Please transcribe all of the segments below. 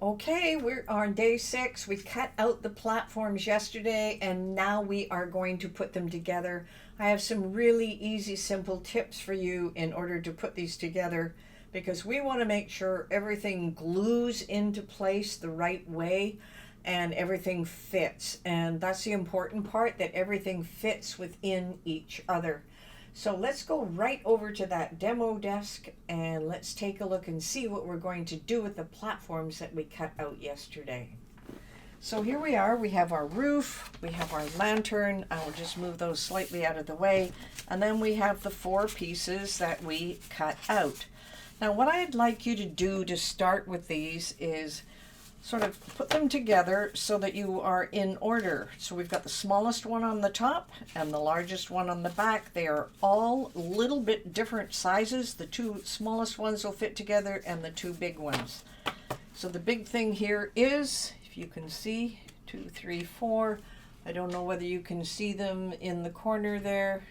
Okay, we're on day 6. We cut out the platforms yesterday and now we are going to put them together. I have some really easy, simple tips for you in order to put these together because we want to make sure everything glues into place the right way and everything fits. And that's the important part, that everything fits within each other. So let's go right over to that demo desk and let's take a look and see what we're going to do with the platforms that we cut out yesterday. So here we are, we have our roof, we have our lantern. I will just move those slightly out of the way. And then we have the 4 pieces that we cut out. Now what I'd like you to do to start with these is sort of put them together so that you are in order. So we've got the smallest one on the top and the largest one on the back. They are all a little bit different sizes. The 2 smallest ones will fit together and the 2 big ones. So the big thing here is, if you can see, 2, 3, 4. I don't know whether you can see them in the corner there.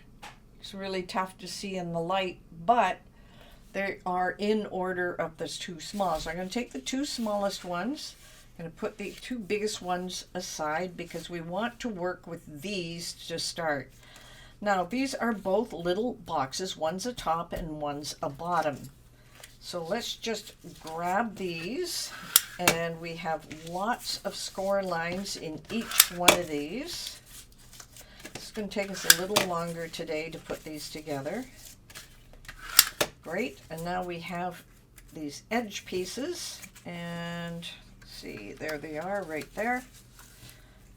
It's really tough to see in the light, but they are in order of the 2 small. So I'm going to take the 2 smallest ones. I'm going to put the 2 biggest ones aside because we want to work with these to start. Now these are both little boxes. One's a top and one's a bottom. So let's just grab these, and we have lots of score lines in each one of these. It's going to take us a little longer today to put these together. Great, and now we have these edge pieces, and see, there they are right there.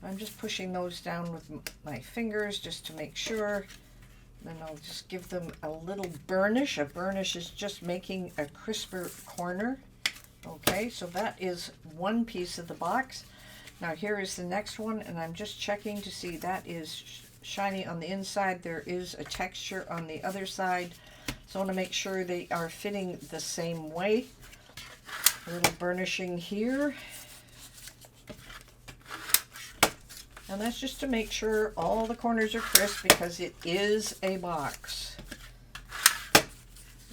I'm just pushing those down with my fingers just to make sure. Then I'll just give them a little burnish. A burnish is just making a crisper corner. Okay, so that is one piece of the box. Now here is the next one, and I'm just checking to see that is shiny on the inside. There is a texture on the other side. So I want to make sure they are fitting the same way. A little burnishing here. And that's just to make sure all the corners are crisp because it is a box.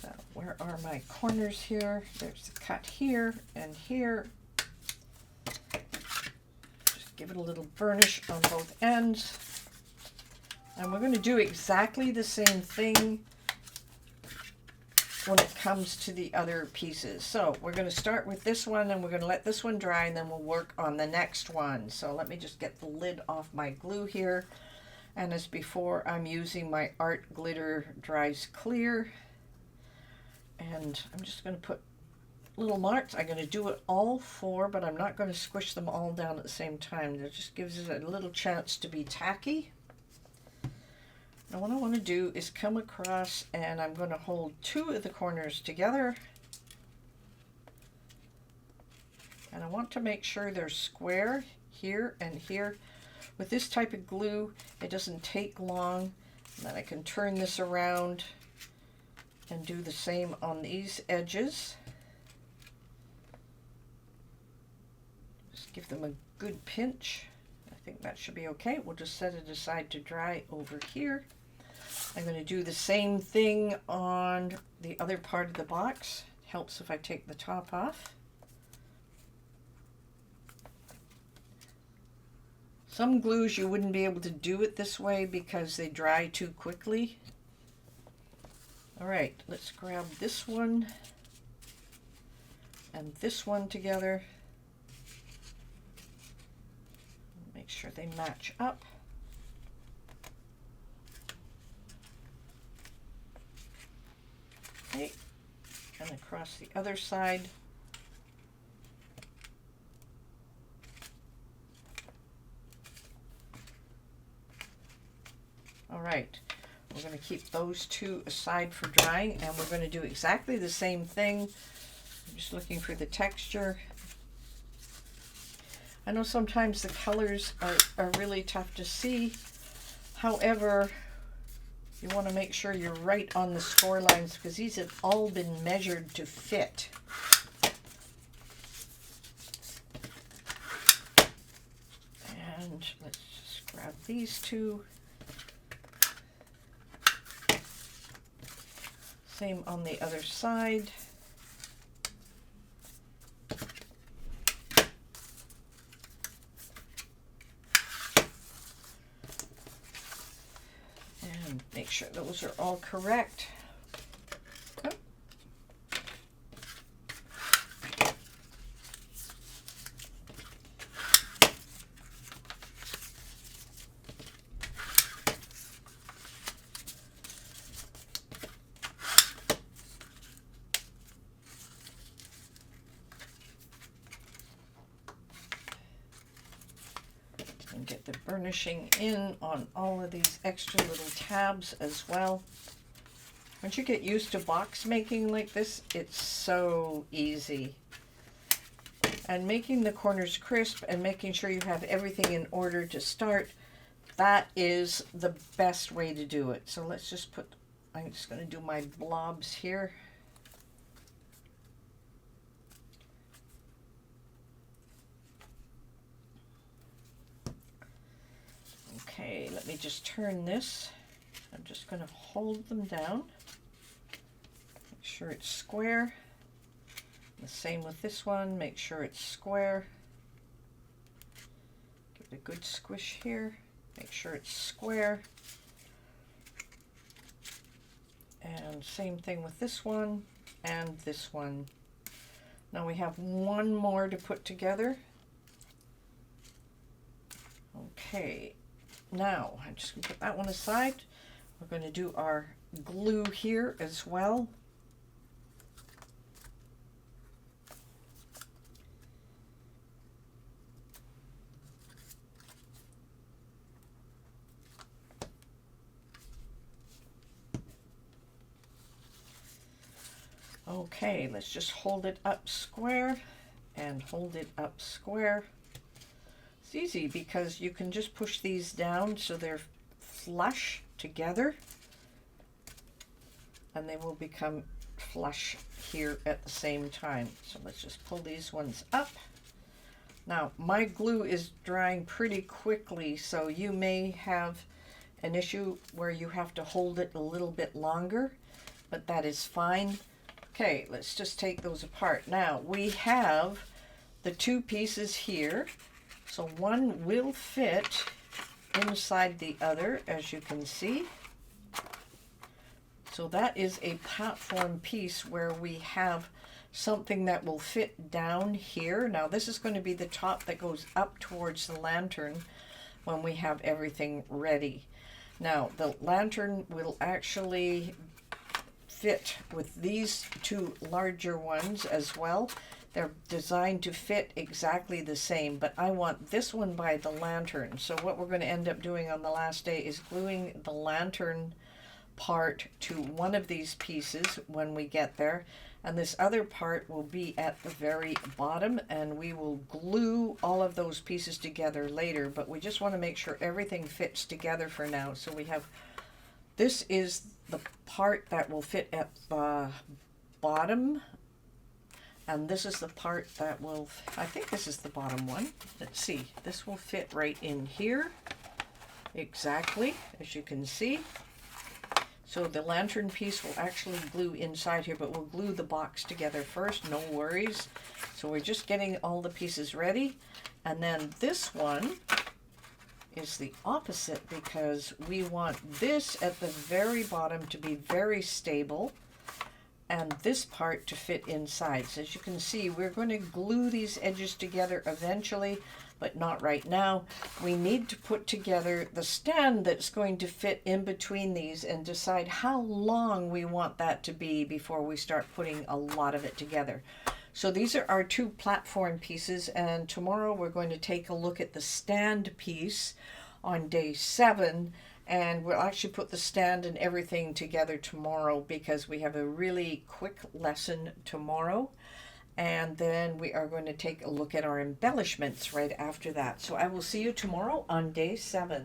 Now, where are my corners here? There's the cut here and here. Just give it a little burnish on both ends. And we're going to do exactly the same thing when it comes to the other pieces. So we're going to start with this one, and we're going to let this one dry, and then we'll work on the next one. So let me just get the lid off my glue here. And as before, I'm using my Art Glitter Dries Clear. And I'm just going to put little marks. I'm going to do it all 4, but I'm not going to squish them all down at the same time. That just gives it a little chance to be tacky. Now what I want to do is come across, and I'm going to hold 2 of the corners together. And I want to make sure they're square here and here. With this type of glue, it doesn't take long. And then I can turn this around and do the same on these edges. Just give them a good pinch. I think that should be okay. We'll just set it aside to dry over here. I'm going to do the same thing on the other part of the box. It helps if I take the top off. Some glues you wouldn't be able to do it this way because they dry too quickly. All right, let's grab this one and this one together. Make sure they match up. Okay, and across the other side. All right, we're going to keep those 2 aside for drying, and we're going to do exactly the same thing. I'm just looking for the texture. I know sometimes the colors are really tough to see. However, you want to make sure you're right on the score lines because these have all been measured to fit. And let's just grab these 2. Same on the other side. sure those are all correct. And get the burnishing in on all of these extra little tabs as well. Once you get used to box making like this, it's so easy. And making the corners crisp and making sure you have everything in order to start, that is the best way to do it. So let's just put, I'm just going to do my blobs here. Okay, let me just turn this. I'm just going to hold them down. Make sure it's square. The same with this one. Make sure it's square. Give it a good squish here. Make sure it's square. And same thing with this one and this one. Now we have one more to put together. Okay. Now, I'm just going to put that one aside. We're going to do our glue here as well. Okay, let's just hold it up square and hold it up square. It's easy because you can just push these down so they're flush together and they will become flush here at the same time. So let's just pull these ones up. Now my glue is drying pretty quickly, so you may have an issue where you have to hold it a little bit longer, but that is fine. Okay, let's just take those apart. Now we have the two pieces here. So one will fit inside the other, as you can see. So that is a platform piece where we have something that will fit down here. Now this is going to be the top that goes up towards the lantern when we have everything ready. Now the lantern will actually fit with these two larger ones as well. They're designed to fit exactly the same, but I want this one by the lantern. So what we're going to end up doing on the last day is gluing the lantern part to one of these pieces when we get there, and this other part will be at the very bottom, and we will glue all of those pieces together later, but we just want to make sure everything fits together for now. So we have, this is the part that will fit at the bottom, and this is the part that will, I think this is the bottom one. Let's see, this will fit right in here, exactly, as you can see. So the lantern piece will actually glue inside here, but we'll glue the box together first, no worries. So we're just getting all the pieces ready. And then this one is the opposite, because we want this at the very bottom to be very stable and this part to fit inside. So as you can see, we're going to glue these edges together eventually, but not right now. We need to put together the stand that's going to fit in between these and decide how long we want that to be before we start putting a lot of it together. So these are our two platform pieces, and tomorrow we're going to take a look at the stand piece on day 7, and we'll actually put the stand and everything together tomorrow because we have a really quick lesson tomorrow. And then we are going to take a look at our embellishments right after that. So I will see you tomorrow on day 7.